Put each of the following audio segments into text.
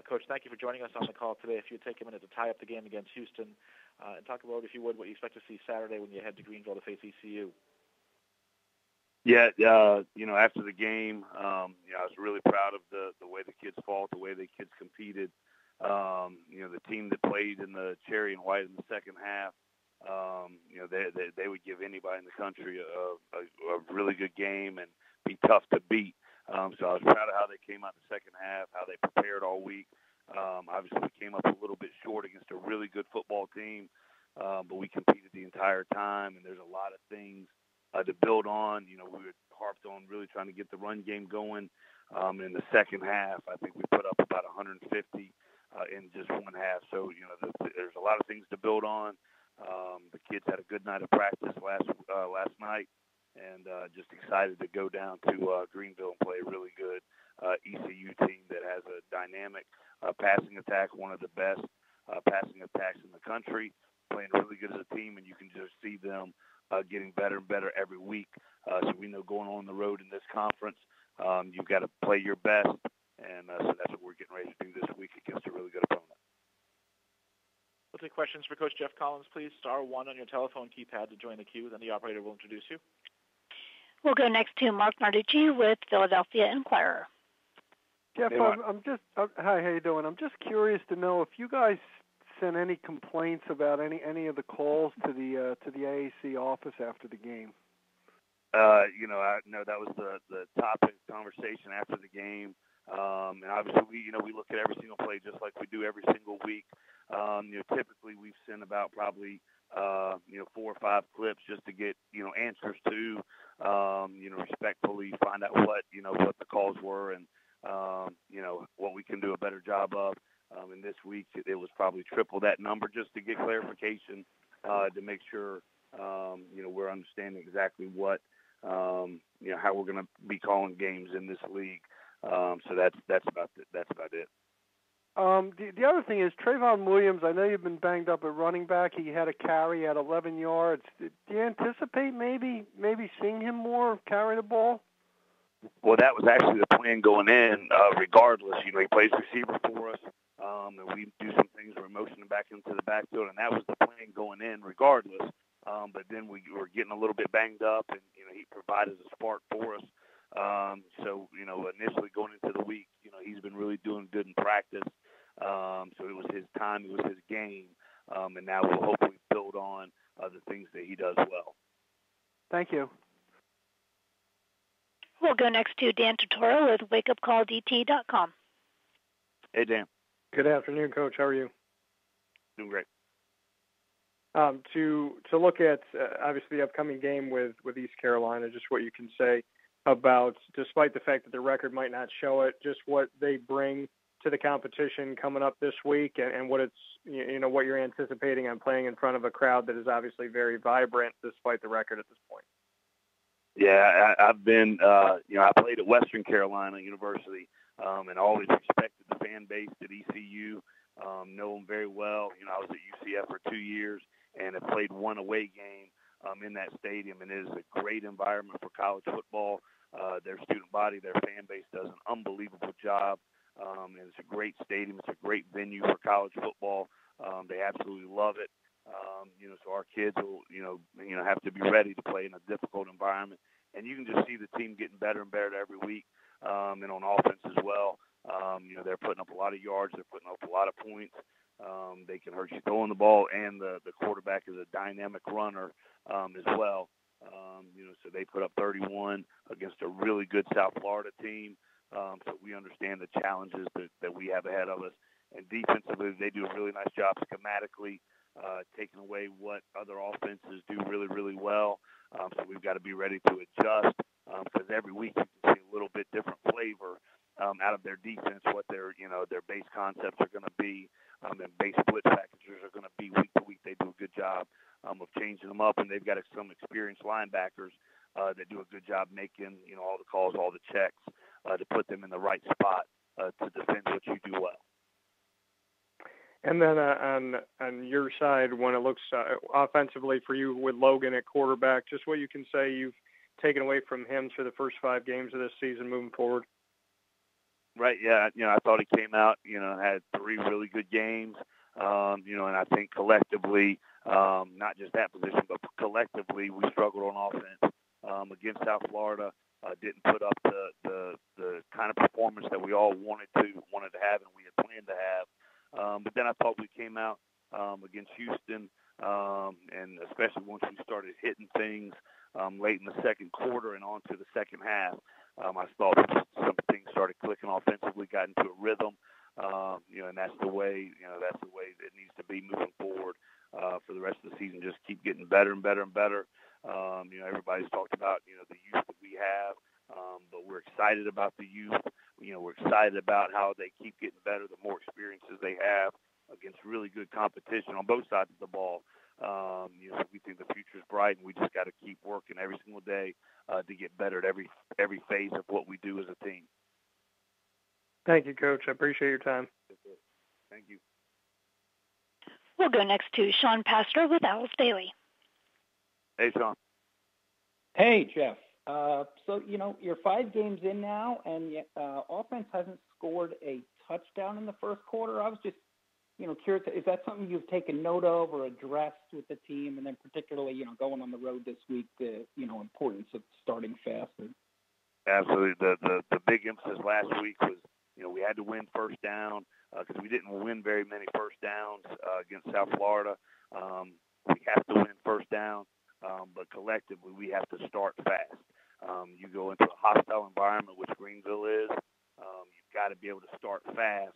Coach, thank you for joining us on the call today. If you would take a minute to tie up the game against Houston and talk about, if you would, what you expect to see Saturday when you head to Greenville to face ECU. Yeah, after the game, I was really proud of the way the kids fought, the way the kids competed. The team that played in the cherry and white in the second half, they would give anybody in the country a really good game and be tough to beat. So I was proud of how they came out in the second half, how they prepared all week. Obviously, we came up a little bit short against a really good football team, but we competed the entire time, and there's a lot of things to build on. We were harped on really trying to get the run game going. In the second half, I think we put up about 150 in just one half. So, there's a lot of things to build on. The kids had a good night of practice last night, and just excited to go down to Greenville and play a really good ECU team that has a dynamic passing attack, one of the best passing attacks in the country, playing really good as a team, and you can just see them getting better and better every week. So we know going on the road in this conference, you've got to play your best, and so that's what we're getting ready to do this week against a really good opponent. We'll take questions for Coach Geoff Collins, please. Star 1 on your telephone keypad to join the queue, then the operator will introduce you. We'll go next to Mark Narducci with Philadelphia Inquirer. Geoff, Hey, hi, how you doing? I'm just curious to know if you guys sent any complaints about any of the calls to the AAC office after the game. I know that was the topic of conversation after the game. And obviously we look at every single play just like we do every single week. Typically we've sent about probably 4 or 5 clips just to get answers to, respectfully find out what the calls were and what we can do a better job of. And this week it was probably triple that number just to get clarification, to make sure we're understanding exactly what how we're going to be calling games in this league. So that's about it. The other thing is Trayvon Williams. I know you've been banged up at running back. He had a carry at 11 yards. Do you anticipate maybe seeing him more carry the ball? Well, that was actually the plan going in. Regardless, he plays receiver for us, and we do some things. We're motioning back into the backfield, and that was the plan going in. Regardless, but then we were getting a little bit banged up, and he provided a spark for us. So initially going into the week, he's been really doing good in practice. So it was his time, it was his game, and now we'll hopefully build on the things that he does well. Thank you. We'll go next to Dan Tortora with WakeUpCallDT.com. Hey, Dan. Good afternoon, Coach. How are you? Doing great. To look at obviously the upcoming game with East Carolina, just what you can say about, despite the fact that the record might not show it, just what they bring to the competition coming up this week, and what it's what you're anticipating on playing in front of a crowd that is obviously very vibrant despite the record at this point. Yeah, I've been I played at Western Carolina University, and always respected the fan base at ECU. Know them very well. I was at UCF for 2 years and have played one away game in that stadium, and it is a great environment for college football. Their student body, their fan base does an unbelievable job, and it's a great stadium. It's a great venue for college football. They absolutely love it. So our kids will, have to be ready to play in a difficult environment, and you can just see the team getting better and better every week, and on offense as well. They're putting up a lot of yards. They're putting up a lot of points. They can hurt you throwing the ball, and the quarterback is a dynamic runner as well. So they put up 31 against a really good South Florida team. So we understand the challenges that we have ahead of us. And defensively, they do a really nice job schematically, taking away what other offenses do really, really well. So we've got to be ready to adjust, because every week you can see a little bit different flavor out of their defense, what their base concepts are going to be, and base split packages are going to be week to week. They do a good job of changing them up, and they've got some experienced linebackers that do a good job making all the calls, all the checks to put them in the right spot to defend what you do well. And then on your side, when it looks offensively for you with Logan at quarterback, just what you can say you've taken away from him for the first 5 games of this season moving forward. Right, yeah, I thought he came out, had 3 really good games, and I think collectively, not just that position, but collectively we struggled on offense against South Florida. Didn't put up the kind of performance that we all wanted to have and we had planned to have. But then I thought we came out against Houston, and especially once we started hitting things late in the second quarter and on to the second half. I thought some things started clicking offensively, got into a rhythm, and that's the way it needs to be moving forward for the rest of the season. Just keep getting better and better and better. Everybody's talked about, the youth that we have, but we're excited about the youth. We're excited about how they keep getting better the more experiences they have against really good competition on both sides of the ball. We think the future is bright, and we just got to keep working every single day to get better at every phase of what we do as a team. Thank you, Coach. I appreciate your time. Thank you. We'll go next to Sean Pastor with Owls Daily. Hey, Sean. Hey, Geoff. So, you're 5 games in now, and offense hasn't scored a touchdown in the first quarter. I was just, curious, is that something you've taken note of or addressed with the team, and then particularly, going on the road this week, the, importance of starting fast? Absolutely. The big emphasis last week was, we had to win first down because we didn't win very many first downs against South Florida. We have to win first down, but collectively we have to start fast. You go into a hostile environment, which Greenville is. You've got to be able to start fast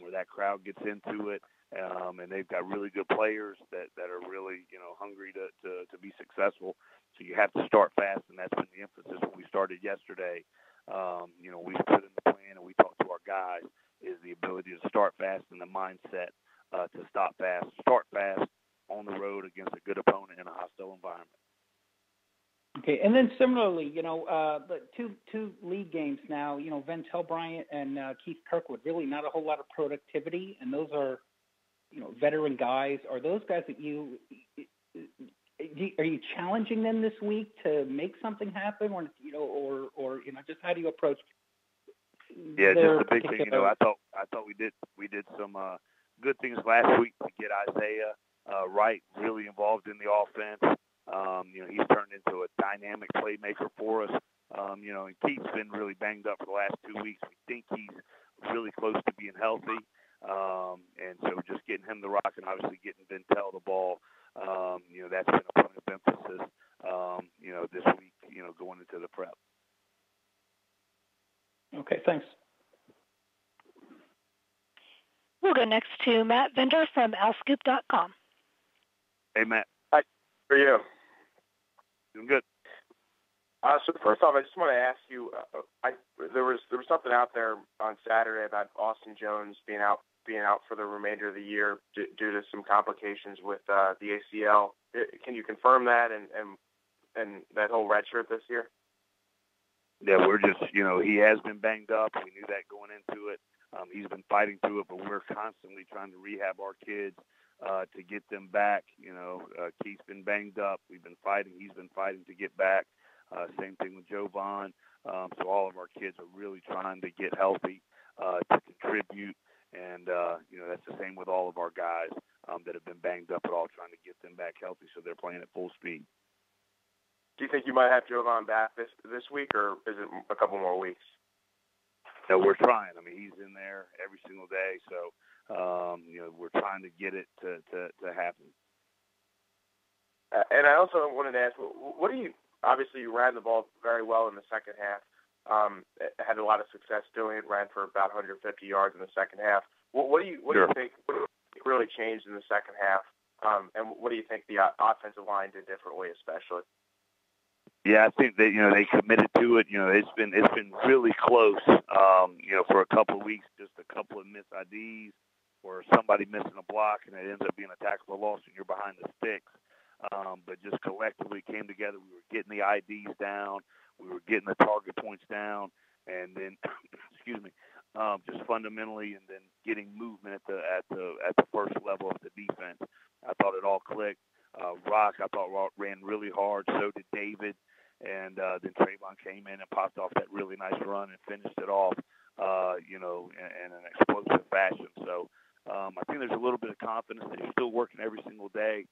where that crowd gets into it, and they've got really good players that are really, hungry to be successful. So you have to start fast, and that's been the emphasis when we started yesterday. We put in the plan and we talked to our guys is the ability to start fast and the mindset to start fast on the road against a good opponent in a hostile environment. Okay, and then similarly, the two league games now, Ventel Bryant and Keith Kirkwood, really not a whole lot of productivity, and those are, veteran guys. Are those guys that are you challenging them this week to make something happen, or just how do you approach? Yeah, just the big thing. I thought we did some good things last week to get Isaiah Wright really involved in the offense. He's turned into a dynamic playmaker for us. And Keith's been really banged up for the last 2 weeks. We think he's really close to being healthy. And so just getting him the rock and obviously getting Ventel the ball, that's been a point of emphasis, this week, going into the prep. Okay, thanks. We'll go next to Matt Vender from owlscoop.com. Hey, Matt. Hi. How are you? Doing good. So first off, I just want to ask you, there was something out there on Saturday about Austin Jones being out for the remainder of the year due to some complications with the ACL. Can you confirm that and that whole redshirt this year? Yeah, we're just, he has been banged up. We knew that going into it. He's been fighting through it, but we're constantly trying to rehab our kids to get them back. Keith's been banged up. We've been fighting. He's been fighting to get back. Same thing with Joe Vaughn. So all of our kids are really trying to get healthy to contribute. And, that's the same with all of our guys that have been banged up at all, trying to get them back healthy so they're playing at full speed. Do you think you might have Joe Vaughn back this week, or is it a couple more weeks? No, we're trying. I mean, he's in there every single day. So, we're trying to get it to happen. And I also wanted to ask, obviously you ran the ball very well in the second half. Had a lot of success doing it, ran for about 150 yards in the second half. What do you think really changed in the second half? And what do you think the offensive line did differently, especially? Yeah, I think that they committed to it. It's been really close. For a couple of weeks, just a couple of missed IDs or somebody missing a block, and it ends up being a tackle for loss, and you're behind the sticks. But just collectively came together. We were getting the IDs down, we were getting the target points down, and then just fundamentally, and then getting movement at the first level of the defense. I thought it all clicked. Rock, I thought, ran really hard. So did David. And then Trayvon came in and popped off that really nice run and finished it off. in an explosive fashion. So I think there's a little bit of confidence. They're still working every single day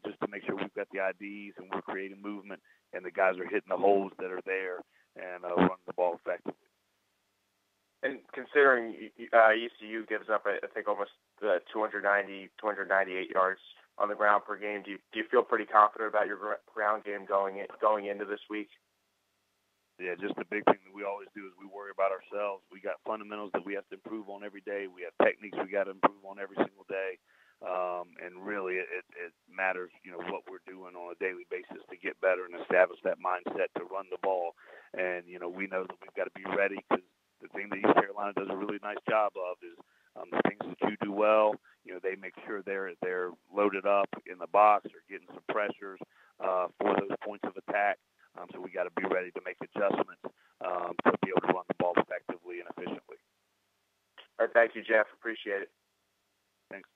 just to make sure we've got the IDs and we're creating movement and the guys are hitting the holes that are there and running the ball effectively. And considering ECU gives up, I think, almost 298 yards on the ground per game, do you feel pretty confident about your ground game going into this week? Yeah, just the big thing that we always do is we worry about ourselves. We got fundamentals that we have to improve on every day. We have techniques we got to improve on every single day. And really it matters, what we're doing on a daily basis to get better and establish that mindset to run the ball. And, we know that we've got to be ready because the thing that East Carolina does a really nice job of is the things that you do well, they make sure they're loaded up in the box or getting some pressures for those points of attack. So we got to be ready to make adjustments to be able to run the ball effectively and efficiently. All right, thank you, Geoff. Appreciate it. Thanks.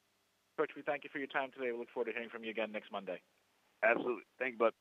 Coach, we thank you for your time today. We look forward to hearing from you again next Monday. Absolutely. Thank you, bud.